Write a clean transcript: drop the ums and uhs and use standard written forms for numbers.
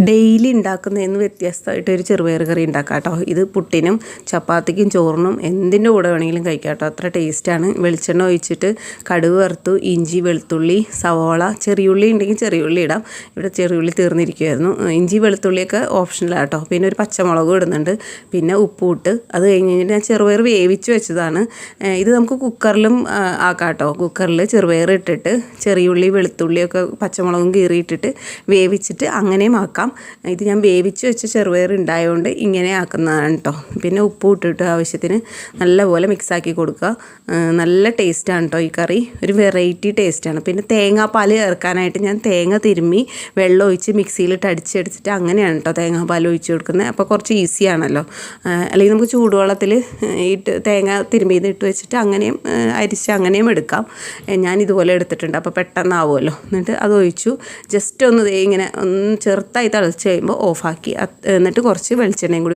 Daily ഉണ്ടാക്കുന്നതിന് വ്യത്യസ്തമായിട്ട് ഒരു ചെറുപയർ കറി ഉണ്ടാക്കാം കേട്ടോ. ഇത് പുട്ടിനും ചപ്പാത്തിക്കും ചോറിനും എന്തിൻ്റെ കൂടെ വേണമെങ്കിലും കഴിക്കാം കേട്ടോ. അത്ര ടേസ്റ്റാണ്. വെളിച്ചെണ്ണ ഒഴിച്ചിട്ട് കടുക് വറുത്തു, ഇഞ്ചി, വെളുത്തുള്ളി, സവോള, ചെറിയുള്ളി ഉണ്ടെങ്കിൽ ചെറിയുള്ളി ഇടാം. ഇവിടെ ചെറിയുള്ളി തീർന്നിരിക്കുമായിരുന്നു. ഇഞ്ചി വെളുത്തുള്ളിയൊക്കെ ഓപ്ഷനിലാണ് കേട്ടോ. പിന്നെ ഒരു പച്ചമുളകും ഇടുന്നുണ്ട്. പിന്നെ ഉപ്പും ഇട്ട് അത് കഴിഞ്ഞ് കഴിഞ്ഞിട്ട് ഞാൻ ചെറുപയർ വേവിച്ച് വെച്ചതാണ്. ഇത് നമുക്ക് കുക്കറിലും ആക്കാം കേട്ടോ. കുക്കറിൽ ചെറുപയർ ഇട്ടിട്ട് ചെറിയുള്ളി വെളുത്തുള്ളിയൊക്കെ പച്ചമുളകും കീറിയിട്ടിട്ട് വേവിച്ചിട്ട് അങ്ങനെയും ആക്കാം. ഇത് ഞാൻ വേവിച്ച് വെച്ച ചെറുപയർ ഉണ്ടായതുകൊണ്ട് ഇങ്ങനെ ആക്കുന്നതാണ് കേട്ടോ. പിന്നെ ഉപ്പ് ഇട്ടിട്ട് ആവശ്യത്തിന് നല്ലപോലെ മിക്സാക്കി കൊടുക്കുക. നല്ല ടേസ്റ്റാണ് കേട്ടോ ഈ കറി. ഒരു വെറൈറ്റി ടേസ്റ്റാണ്. പിന്നെ തേങ്ങാപ്പാൽ ചേർക്കാനായിട്ട് ഞാൻ തേങ്ങ തിരുമ്മി വെള്ളം ഒഴിച്ച് മിക്സിയിലിട്ട് അടിച്ചെടുത്തിട്ട് അങ്ങനെയാണ് കേട്ടോ തേങ്ങാപ്പാൽ ഒഴിച്ച് കൊടുക്കുന്നത്. അപ്പോൾ കുറച്ച് ഈസിയാണല്ലോ. അല്ലെങ്കിൽ നമുക്ക് ചൂടുവെള്ളത്തിൽ ഇട്ട് തേങ്ങ തിരുമ്മിയത് ഇട്ട് വെച്ചിട്ട് അങ്ങനെയും അരിച്ച് അങ്ങനെയും എടുക്കാം. ഞാൻ ഇതുപോലെ എടുത്തിട്ടുണ്ട്. അപ്പോൾ പെട്ടെന്നാവുമല്ലോ. എന്നിട്ട് അത് ഒഴിച്ചു ജസ്റ്റ് ഒന്ന് ഇങ്ങനെ ഒന്ന് ചെറുതായി തിളച്ച് കഴിയുമ്പോൾ ഓഫാക്കി. എന്നിട്ട് കുറച്ച് വെളിച്ചെണ്ണയും കൂടി